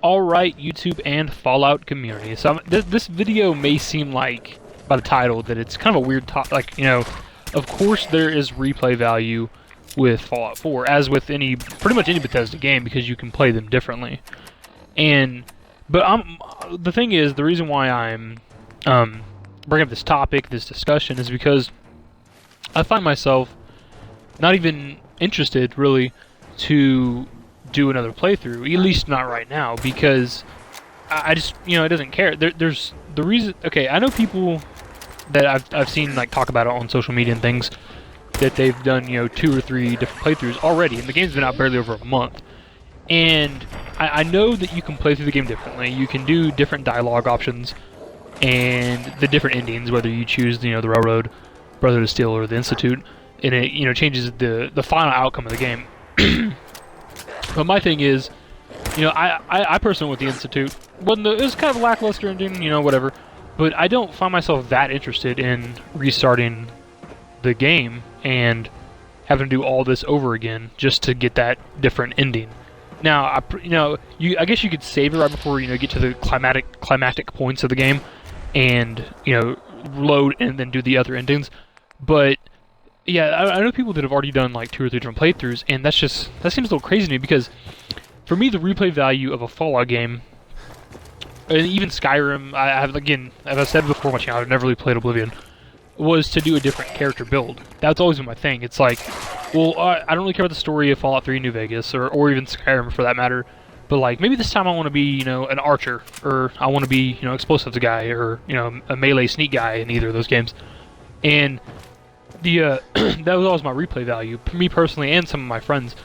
Alright, YouTube and Fallout community. So this video may seem like, by the title, that it's kind of a weird topic. Like, you know, of course there is replay value with Fallout 4, as with pretty much any Bethesda game, because you can play them differently. But the thing is, the reason why I'm bringing up this topic, this discussion, is because I find myself not even interested, really, to do another playthrough, at least not right now, because I just, you know, it doesn't care. There's the reason. Okay, I know people that I've seen like talk about it on social media and things, that they've done, you know, 2 or 3 different playthroughs already, and the game's been out barely over a month. And I know that you can play through the game differently. You can do different dialogue options and the different endings, whether you choose, you know, the Railroad, Brotherhood of Steel, or the Institute, and it, you know, changes the final outcome of the game. But my thing is, you know, I personally with the Institute, it was kind of a lackluster ending, you know, whatever. But I don't find myself that interested in restarting the game and having to do all this over again just to get that different ending. Now, I guess you could save it right before, you know, get to the climactic points of the game, and, you know, load and then do the other endings. But yeah, I know people that have already done like 2 or 3 different playthroughs, and that seems a little crazy to me, because for me the replay value of a Fallout game, and even Skyrim, I have, again, as I said before, much, you know, I've never really played Oblivion, was to do a different character build. That's always been my thing. It's like, well, I don't really care about the story of Fallout 3 New Vegas, or even Skyrim for that matter, but like, maybe this time I want to be, you know, an archer, or I want to be, you know, explosives guy, or, you know, a melee sneak guy in either of those games. And that was always my replay value, me personally and some of my friends.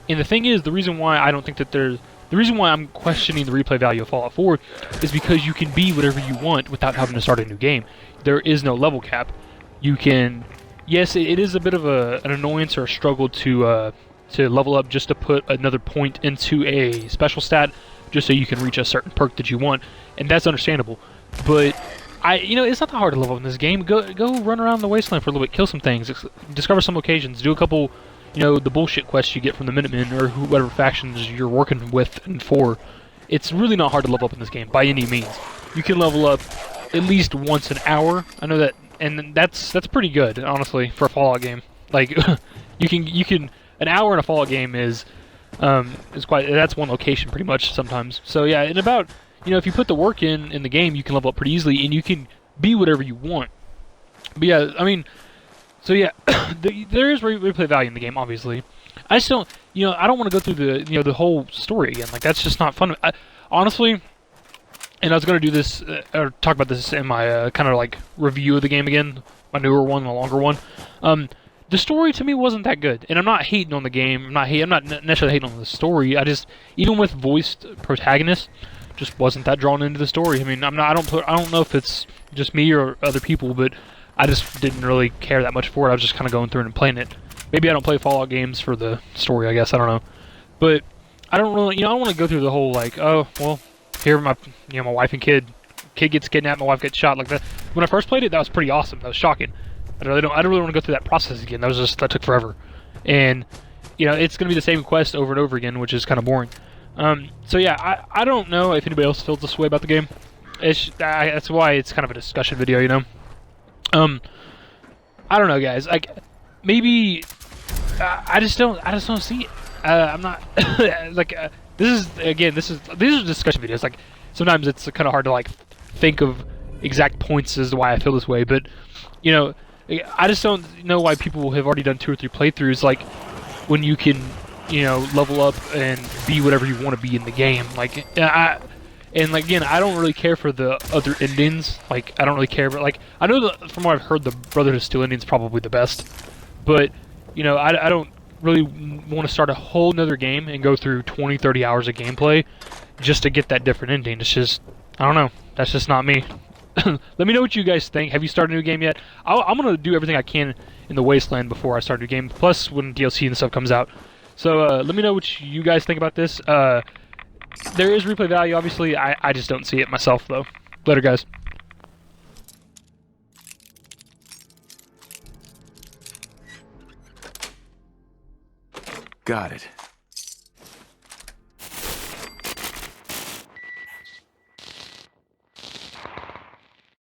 And the thing is, the reason why I don't think that the reason why I'm questioning the replay value of Fallout 4 is because you can be whatever you want without having to start a new game. There is no level cap. You can, yes, it is a bit of an annoyance or a struggle to level up just to put another point into a special stat, just so you can reach a certain perk that you want, and that's understandable. But you know, it's not that hard to level up in this game. Go run around the wasteland for a little bit, kill some things, discover some locations, do a couple, you know, the bullshit quests you get from the Minutemen or whatever factions you're working with and for. It's really not hard to level up in this game by any means. You can level up at least once an hour. I know that, and that's pretty good, honestly, for a Fallout game. Like, you can an hour in a Fallout game is that's one location pretty much sometimes. So yeah, in about, you know, if you put the work in the game, you can level up pretty easily, and you can be whatever you want. But yeah, I mean, so yeah, there is replay value in the game, obviously. I just don't, you know, I don't want to go through the whole story again. Like, that's just not fun. Honestly, and I was going to do this, or talk about this in my kind of like review of the game again, my newer one, the longer one. The story to me wasn't that good, and I'm not hating on the game. I'm not necessarily hating on the story. I just, even with voiced protagonists, just wasn't that drawn into the story. I mean, I don't know if it's just me or other people, but I just didn't really care that much for it. I was just kind of going through and playing it. Maybe I don't play Fallout games for the story, I guess. I don't know. But I don't really, you know, I don't want to go through the whole, like, oh, well, here my wife and kid gets kidnapped, my wife gets shot, like that. When I first played it, that was pretty awesome. That was shocking. I don't really want to go through that process again. That took forever. And, you know, it's going to be the same quest over and over again, which is kind of boring. So yeah, I don't know if anybody else feels this way about the game. That's why it's kind of a discussion video, you know. I don't know, guys. Like, maybe I just don't see it. I'm not like these are discussion videos. Like, sometimes it's kind of hard to like think of exact points as to why I feel this way, but you know, I just don't know why people have already done 2 or 3 playthroughs, like, when you can, you know, level up and be whatever you want to be in the game. Like, and like, again, I don't really care for the other endings. Like, I don't really care, but like, I know that from what I've heard, the Brotherhood of Steel ending's probably the best. But, you know, I don't really want to start a whole nother game and go through 20, 30 hours of gameplay just to get that different ending. It's just, I don't know. That's just not me. Let me know what you guys think. Have you started a new game yet? I'm going to do everything I can in the Wasteland before I start a new game, plus when DLC and stuff comes out. So let me know what you guys think about this. There is replay value, obviously. I just don't see it myself, though. Later, guys. Got it.